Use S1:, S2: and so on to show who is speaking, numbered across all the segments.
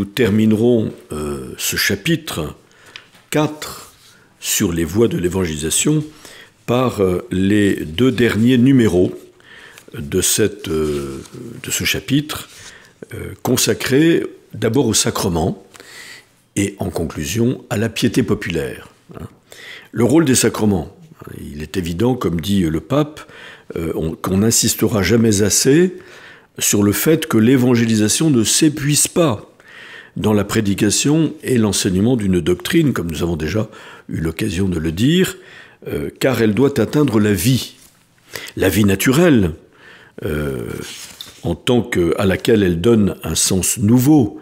S1: nous terminerons ce chapitre 4 sur les voies de l'évangélisation par les 2 derniers numéros de ce chapitre, consacrés d'abord au sacrement et en conclusion à la piété populaire. Le rôle des sacrements, il est évident, comme dit le pape, qu'on n'insistera jamais assez sur le fait que l'évangélisation ne s'épuise pas dans la prédication et l'enseignement d'une doctrine, comme nous avons déjà eu l'occasion de le dire, car elle doit atteindre la vie naturelle, à laquelle elle donne un sens nouveau,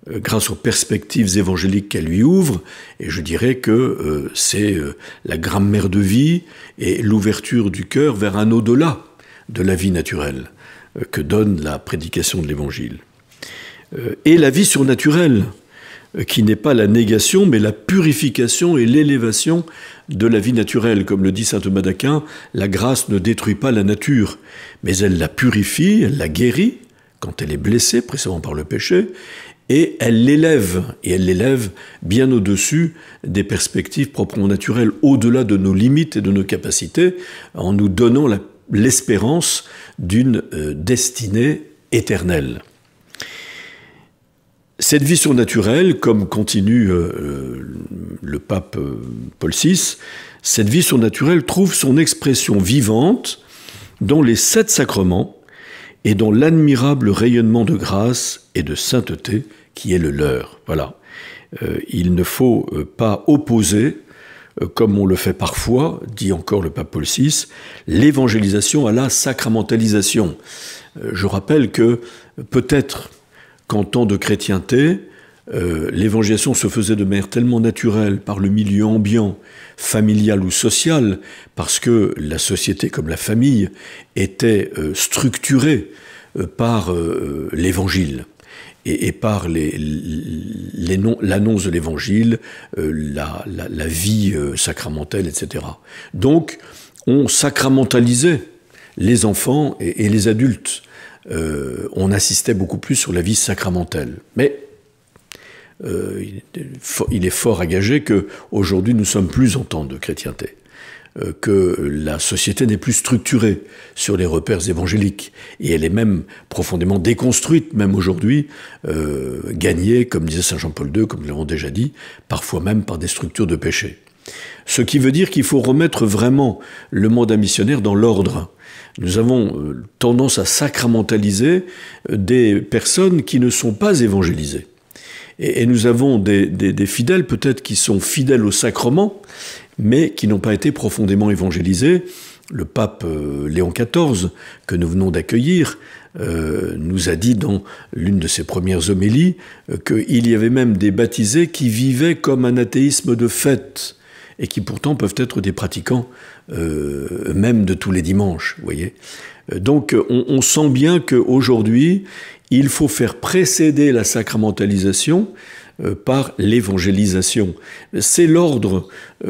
S1: grâce aux perspectives évangéliques qu'elle lui ouvre, et je dirais que c'est la grammaire de vie et l'ouverture du cœur vers un au-delà de la vie naturelle que donne la prédication de l'Évangile. Et la vie surnaturelle, qui n'est pas la négation, mais la purification et l'élévation de la vie naturelle. Comme le dit saint Thomas d'Aquin, la grâce ne détruit pas la nature, mais elle la purifie, elle la guérit, quand elle est blessée précisément par le péché, et elle l'élève bien au-dessus des perspectives proprement naturelles, au-delà de nos limites et de nos capacités, en nous donnant l'espérance d'une destinée éternelle. Cette vie surnaturelle, comme continue le pape Paul VI, cette vie surnaturelle trouve son expression vivante dans les 7 sacrements et dans l'admirable rayonnement de grâce et de sainteté qui est le leur. Voilà. Il ne faut pas opposer, comme on le fait parfois, dit encore le pape Paul VI, l'évangélisation à la sacramentalisation. Je rappelle que peut-être qu'en temps de chrétienté, l'évangélisation se faisait de manière tellement naturelle par le milieu ambiant, familial ou social, parce que la société comme la famille était structurée par l'évangile et par l'annonce de l'évangile, la vie sacramentelle, etc. Donc, on sacramentalisait les enfants et les adultes. On insistait beaucoup plus sur la vie sacramentelle. Mais il est fort à gager qu'aujourd'hui nous sommes plus en temps de chrétienté, que la société n'est plus structurée sur les repères évangéliques, et elle est même profondément déconstruite, même aujourd'hui, gagnée, comme disait saint Jean-Paul II, comme nous l'avons déjà dit, parfois même par des structures de péché. Ce qui veut dire qu'il faut remettre vraiment le mandat missionnaire dans l'ordre. Nous avons tendance à sacramentaliser des personnes qui ne sont pas évangélisées. Et nous avons des fidèles peut-être qui sont fidèles au sacrement, mais qui n'ont pas été profondément évangélisés. Le pape Léon XIV, que nous venons d'accueillir, nous a dit dans l'une de ses premières homélies qu'il y avait même des baptisés qui vivaient comme un athéisme de fait, et qui pourtant peuvent être des pratiquants même de tous les dimanches, vous voyez. Donc on sent bien qu'aujourd'hui, il faut faire précéder la sacramentalisation par l'évangélisation. C'est l'ordre,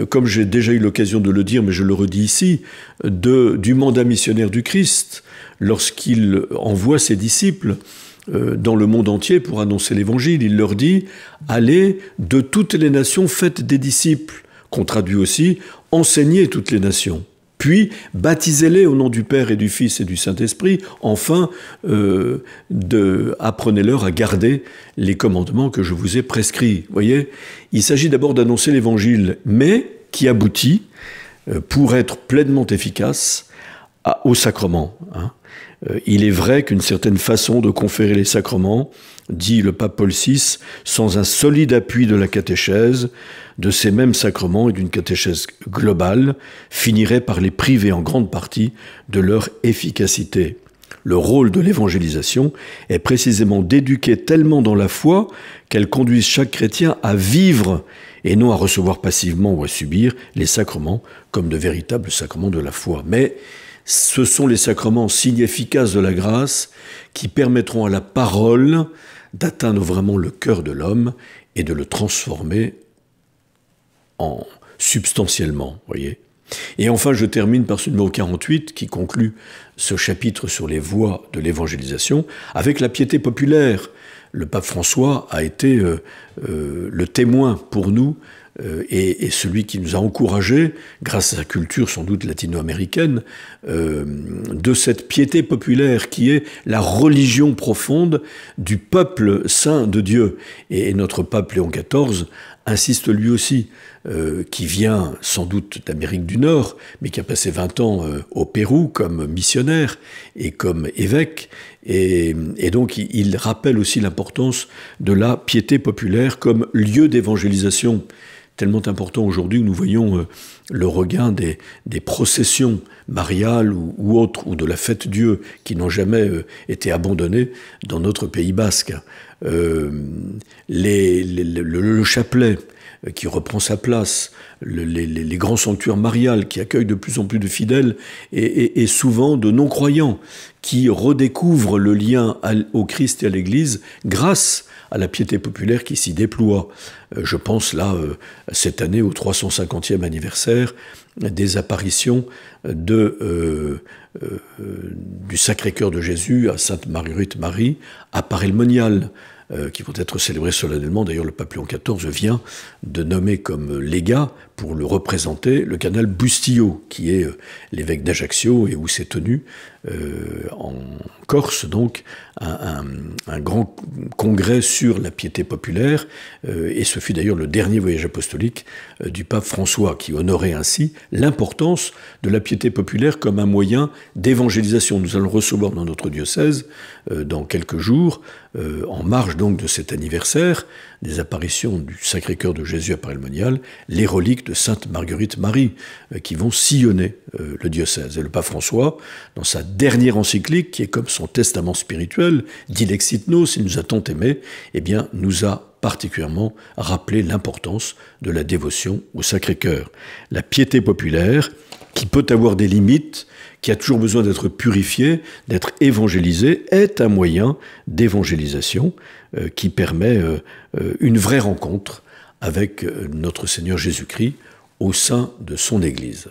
S1: comme j'ai déjà eu l'occasion de le dire, mais je le redis ici, du mandat missionnaire du Christ, lorsqu'il envoie ses disciples dans le monde entier pour annoncer l'évangile. Il leur dit « Allez, de toutes les nations, faites des disciples », qu'on traduit aussi « Enseignez toutes les nations ». Puis, baptisez-les au nom du Père et du Fils et du Saint-Esprit. Enfin, apprenez-leur à garder les commandements que je vous ai prescrits. Vous voyez, il s'agit d'abord d'annoncer l'Évangile, mais qui aboutit, pour être pleinement efficace, au sacrement. Il est vrai qu'une certaine façon de conférer les sacrements, dit le pape Paul VI, sans un solide appui de la catéchèse, de ces mêmes sacrements et d'une catéchèse globale, finirait par les priver en grande partie de leur efficacité. Le rôle de l'évangélisation est précisément d'éduquer tellement dans la foi qu'elle conduise chaque chrétien à vivre et non à recevoir passivement ou à subir les sacrements comme de véritables sacrements de la foi. Mais ce sont les sacrements, signes efficaces de la grâce, qui permettront à la parole d'atteindre vraiment le cœur de l'homme et de le transformer substantiellement, voyez. Et enfin, je termine par ce numéro 48 qui conclut ce chapitre sur les voies de l'évangélisation avec la piété populaire. Le pape François a été le témoin pour nous et celui qui nous a encouragés, grâce à sa culture sans doute latino-américaine, de cette piété populaire qui est la religion profonde du peuple saint de Dieu. Et notre pape Léon XIV insiste lui aussi, qui vient sans doute d'Amérique du Nord, mais qui a passé 20 ans au Pérou comme missionnaire et comme évêque. Et donc il rappelle aussi l'importance de la piété populaire comme lieu d'évangélisation. Tellement important aujourd'hui où nous voyons le regain des processions mariales ou autres, ou de la fête Dieu, qui n'ont jamais été abandonnées dans notre Pays basque. Le chapelet qui reprend sa place, les grands sanctuaires mariales qui accueillent de plus en plus de fidèles et souvent de non-croyants qui redécouvrent le lien au Christ et à l'Église grâce à la piété populaire qui s'y déploie. Je pense là, cette année, au 350e anniversaire des apparitions du Sacré-Cœur de Jésus à Sainte-Marguerite-Marie à Paray-le-Monial, qui vont être célébrés solennellement. D'ailleurs, le pape Léon XIV vient de nommer comme légat, pour le représenter, le cardinal Bustillo, qui est l'évêque d'Ajaccio et où s'est tenu en Corse, donc, un grand congrès sur la piété populaire. Et ce fut d'ailleurs le dernier voyage apostolique du pape François, qui honorait ainsi l'importance de la piété populaire comme un moyen d'évangélisation. Nous allons recevoir dans notre diocèse, dans quelques jours, en marge donc de cet anniversaire des apparitions du Sacré-Cœur de Jésus à Paray-le-Monial, les reliques de Sainte Marguerite-Marie qui vont sillonner le diocèse. Et le pape François, dans sa dernière encyclique, qui est comme son testament spirituel, Dilexit Nos, il nous a tant aimés, eh bien, nous a particulièrement rappelé l'importance de la dévotion au Sacré-Cœur. La piété populaire, qui peut avoir des limites, qui a toujours besoin d'être purifiée, d'être évangélisée, est un moyen d'évangélisation qui permet une vraie rencontre avec notre Seigneur Jésus-Christ au sein de son Église.